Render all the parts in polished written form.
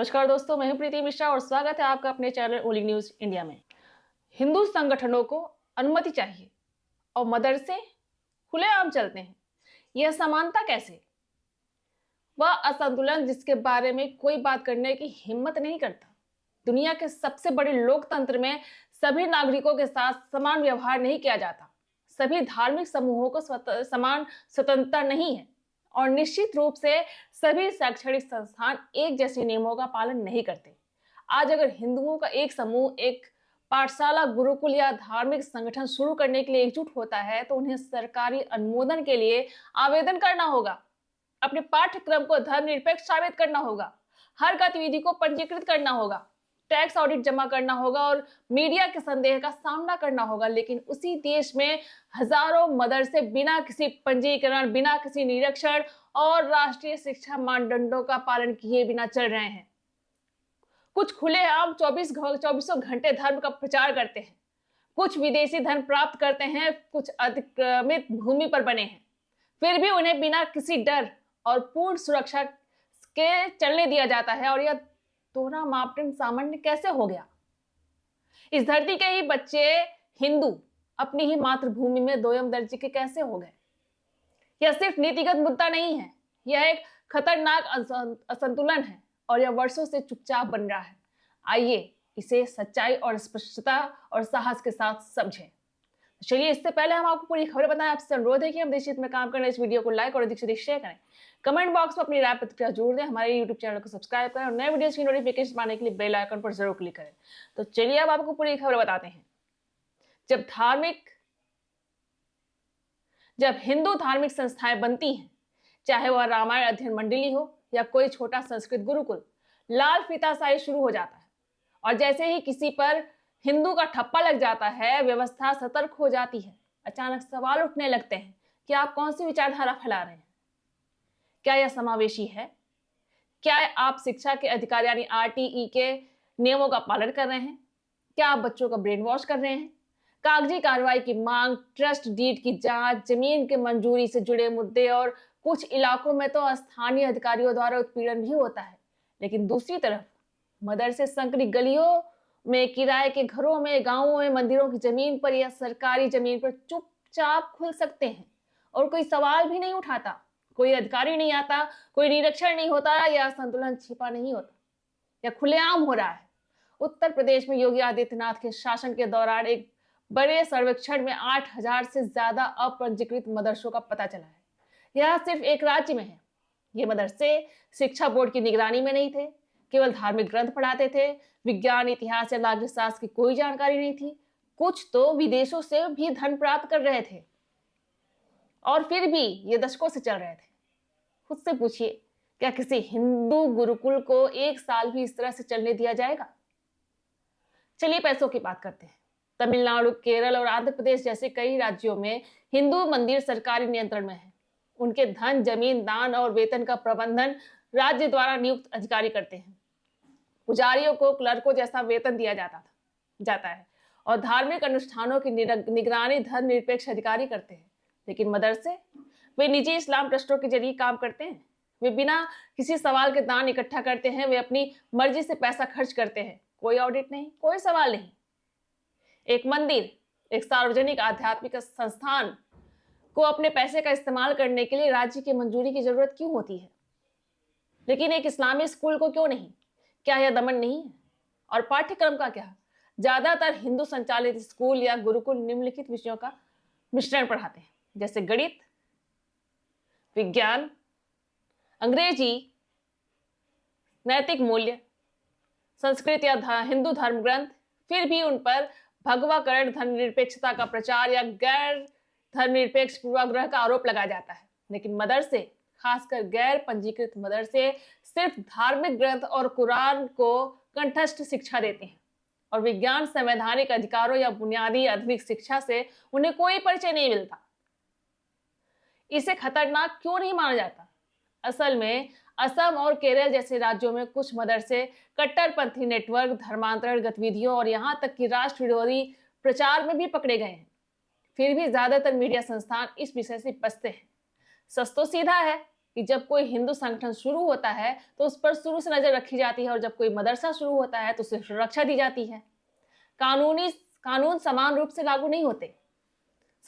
नमस्कार दोस्तों, मैं हूं प्रीति मिश्रा और स्वागत है आपका अपने चैनल ओली न्यूज इंडिया में। हिंदू संगठनों को अनुमति चाहिए और मदरसे खुलेआम चलते हैं। यह समानता कैसे? वह असंतुलन जिसके बारे में कोई बात करने की हिम्मत नहीं करता। दुनिया के सबसे बड़े लोकतंत्र में सभी नागरिकों के साथ समान व्यवहार नहीं किया जाता। सभी धार्मिक समूहों को समान स्वतंत्रता नहीं है और निश्चित रूप से सभी शैक्षणिक संस्थान एक जैसे नियमों का पालन नहीं करते। आज अगर हिंदुओं का एक समूह एक पाठशाला, गुरुकुल या धार्मिक संगठन शुरू करने के लिए एकजुट होता है तो उन्हें सरकारी अनुमोदन के लिए आवेदन करना होगा, अपने पाठ्यक्रम को धर्मनिरपेक्ष साबित करना होगा, हर गतिविधि को पंजीकृत करना होगा, टैक्स ऑडिट जमा करना होगा और मीडिया के संदेह का सामना करना होगा। लेकिन उसी देश में हजारों मदरसे बिना किसी पंजीकरण, बिना किसी निरीक्षण और राष्ट्रीय शिक्षा मानदंडों का पालन किए बिना चल रहे हैं। कुछ खुलेआम 24 घंटे धर्म का प्रचार करते हैं, कुछ विदेशी धन प्राप्त करते हैं, कुछ अतिक्रमित भूमि पर बने हैं, फिर भी उन्हें बिना किसी डर और पूर्ण सुरक्षा के चलने दिया जाता है। और यह दोहरा मापदंड सामान्य कैसे हो गया? इस धरती के ही बच्चे हिंदू अपनी ही मातृभूमि में दोयम दर्जे के कैसे हो गए? यह सिर्फ नीतिगत मुद्दा नहीं है, यह एक खतरनाक असंतुलन है और यह वर्षों से चुपचाप बन रहा है। आइए इसे सच्चाई और स्पष्टता और साहस के साथ समझें। चलिए, इससे पहले हम आपको पूरी खबर बताएं, आपसे अनुरोध है कि हम देश हित में काम करने इस वीडियो को लाइक और अधिक से अधिक शेयर करें। कमेंट बॉक्स में अपनी राय प्रतिक्रिया जरूर दें, हमारे यूट्यूब चैनल को सब्सक्राइब करें और नए वीडियोस की नोटिफिकेशन पाने के लिए बेल आइकन पर जरूर क्लिक करें। तो चलिए अब आपको पूरी खबर बताते हैं। जब हिंदू धार्मिक संस्थाएं बनती हैं, चाहे वह रामायण अध्ययन मंडली हो या कोई छोटा संस्कृत गुरुकुल, लाल फीताशाही शुरू हो जाता है। और जैसे ही किसी पर हिंदू का ठप्पा लग जाता है, व्यवस्था सतर्क हो जाती है। अचानक सवाल उठने लगते हैं कि आप कौन सी विचारधारा फैला रहे हैं? क्या यह समावेशी है? क्या आप शिक्षा के अधिकार यानी आरटीई के नियमों का पालन कर रहे हैं? क्या आप बच्चों का ब्रेन वॉश कर रहे हैं? कागजी कार्रवाई की मांग, ट्रस्ट डीड की जांच, जमीन के मंजूरी से जुड़े मुद्दे और कुछ इलाकों में तो स्थानीय अधिकारियों द्वारा उत्पीड़न भी होता है। लेकिन दूसरी तरफ मदरसे संकरी गलियों में, किराए के घरों में, गांवों में, मंदिरों की जमीन पर या सरकारी जमीन पर चुपचाप खुल सकते हैं और कोई सवाल भी नहीं उठाता, कोई अधिकारी नहीं आता, कोई निरीक्षण नहीं होता या संतुलन छिपा नहीं होता, या खुलेआम हो रहा है। उत्तर प्रदेश में योगी आदित्यनाथ के शासन के दौरान एक बड़े सर्वेक्षण में 8,000 से ज्यादा अपंजीकृत मदरसों का पता चला है। यह सिर्फ एक राज्य में है। ये मदरसे शिक्षा बोर्ड की निगरानी में नहीं थे, केवल धार्मिक ग्रंथ पढ़ाते थे, विज्ञान, इतिहास या नागरिक शास्त्र की कोई जानकारी नहीं थी। कुछ तो विदेशों से भी धन प्राप्त कर रहे थे और फिर भी ये दशकों से चल रहे थे। खुद से पूछिए, क्या किसी हिंदू गुरुकुल को एक साल भी इस तरह से चलने दिया जाएगा? चलिए पैसों की बात करते हैं। तमिलनाडु, केरल और आंध्र प्रदेश जैसे कई राज्यों में हिंदू मंदिर सरकारी नियंत्रण में है। उनके धन, जमीन, दान और वेतन का प्रबंधन राज्य द्वारा नियुक्त अधिकारी करते हैं। पुजारियों को क्लर्कों जैसा वेतन दिया जाता है और धार्मिक अनुष्ठानों की निगरानी धर्मनिरपेक्ष अधिकारी करते हैं। लेकिन मदरसे, वे निजी इस्लाम ट्रस्टों के जरिए काम करते हैं। वे बिना किसी सवाल के दान इकट्ठा करते हैं, वे अपनी मर्जी से पैसा खर्च करते हैं, कोई ऑडिट नहीं, कोई सवाल नहीं। एक मंदिर, एक सार्वजनिक आध्यात्मिक संस्थान को अपने पैसे का इस्तेमाल करने के लिए राज्य की मंजूरी की जरूरत क्यों होती है? लेकिन एक इस्लामी स्कूल को क्यों नहीं? क्या यह दमन नहीं है? और पाठ्यक्रम का क्या? ज्यादातर हिंदू संचालित स्कूल या गुरुकुल निम्नलिखित विषयों का मिश्रण पढ़ाते हैं, जैसे गणित, विज्ञान, अंग्रेजी, नैतिक मूल्य, संस्कृत या हिंदू धर्म ग्रंथ। फिर भी उन पर भगवाकरण, धर्मनिरपेक्षता का प्रचार या गैर धर्मनिरपेक्ष पूर्वाग्रह का आरोप लगाया जाता है। लेकिन मदरसे, खासकर गैर पंजीकृत मदरसे, सिर्फ धार्मिक ग्रंथ और कुरान को कंठस्थ शिक्षा देते हैं और विज्ञान, संवैधानिक अधिकारों या बुनियादी आधुनिक शिक्षा से उन्हें कोई परिचय नहीं मिलता। इसे खतरनाक क्यों नहीं माना जाता? असल में असम और केरल जैसे राज्यों में कुछ मदरसे कट्टरपंथी नेटवर्क, धर्मांतरण गतिविधियों और यहां तक कि राष्ट्र विरोधी प्रचार में भी पकड़े गए हैं। फिर भी ज्यादातर मीडिया संस्थान इस विषय से बचते हैं। सच तो सीधा है, कि जब कोई हिंदू संगठन शुरू होता है तो उस पर शुरू से नजर रखी जाती है और जब कोई मदरसा शुरू होता है तो उसे सुरक्षा दी जाती है। कानून समान रूप से लागू नहीं होते,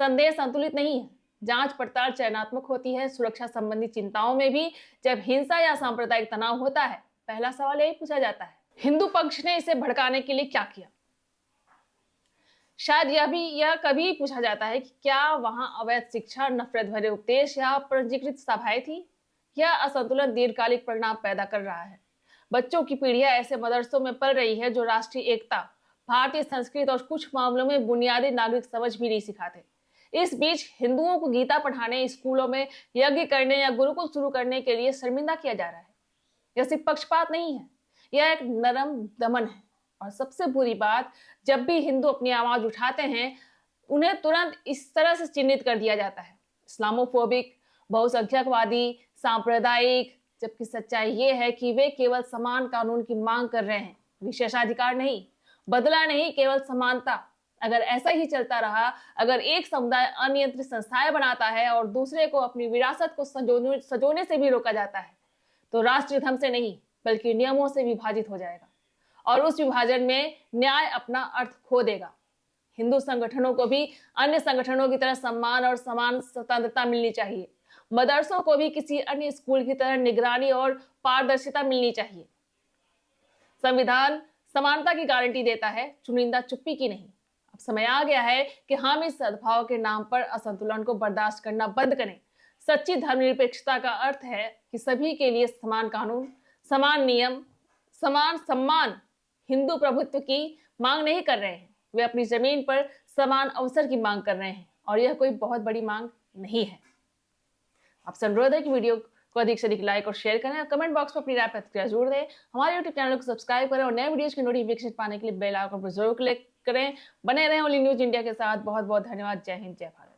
संदेश संतुलित नहीं है, जांच पड़ताल चयनात्मक होती है। सुरक्षा संबंधी चिंताओं में भी जब हिंसा या सांप्रदायिक तनाव होता है, पहला सवाल यही पूछा जाता है, हिंदू पक्ष ने इसे भड़काने के लिए क्या किया। शायद यह कभी पूछा जाता है कि क्या वहां अवैध शिक्षा, नफरत भरे उपदेश या पंजीकृत सभाएं थी। यह असंतुलन दीर्घकालिक परिणाम पैदा कर रहा है। बच्चों की पीढ़ियां ऐसे मदरसों में पल रही है जो राष्ट्रीय एकता, भारतीय संस्कृति और कुछ मामलों में बुनियादी नागरिक समझ भी नहीं सिखाते। इस बीच हिंदुओं को गीता पढ़ाने, स्कूलों में यज्ञ करने या गुरुकुल शुरू करने के लिए शर्मिंदा किया जा रहा है। यह सिर्फ पक्षपात नहीं है, यह एक नरम दमन है। और सबसे बुरी बात, जब भी हिंदू अपनी आवाज उठाते हैं उन्हें तुरंत इस तरह से चिन्हित कर दिया जाता है, इस्लामोफोबिक, बहुसंख्यकवादी, सांप्रदायिक, जबकि सच्चाई ये है कि वे केवल समान कानून की मांग कर रहे हैं, विशेषाधिकार नहीं, बदला नहीं, केवल समानता। अगर ऐसा ही चलता रहा, अगर एक समुदाय अनियंत्रित संस्थाएं बनाता है और दूसरे को अपनी विरासत को सजोने से भी रोका जाता है, तो राष्ट्र धर्म से नहीं बल्कि नियमों से विभाजित हो जाएगा और उस विभाजन में न्याय अपना अर्थ खो देगा। हिंदू संगठनों को भी अन्य संगठनों की तरह सम्मान और समान स्वतंत्रता मिलनी चाहिए। मदरसों को भी किसी अन्य स्कूल की तरह निगरानी और पारदर्शिता मिलनी चाहिए। संविधान समानता की गारंटी देता है, चुनिंदा चुप्पी की नहीं। अब समय आ गया है कि हम इस सद्भाव के नाम पर असंतुलन को बर्दाश्त करना बंद करें। सच्ची धर्मनिरपेक्षता का अर्थ है कि सभी के लिए समान कानून, समान नियम, समान सम्मान। हिंदू प्रभुत्व की मांग नहीं कर रहे हैं, वे अपनी जमीन पर समान अवसर की मांग कर रहे हैं और यह कोई बहुत बड़ी मांग नहीं है। आपसे अनुरोध है कि वीडियो को अधिक से अधिक लाइक और शेयर करें और कमेंट बॉक्स में अपनी राय प्रतिक्रिया जरूर दें। हमारे YouTube चैनल को सब्सक्राइब करें और नए वीडियोज की नोटिफिकेशन पाने के लिए बेल आइकन पर जरूर क्लिक करें। बने रहें ओनली न्यूज इंडिया के साथ। बहुत बहुत धन्यवाद। जय हिंद, जय भारत।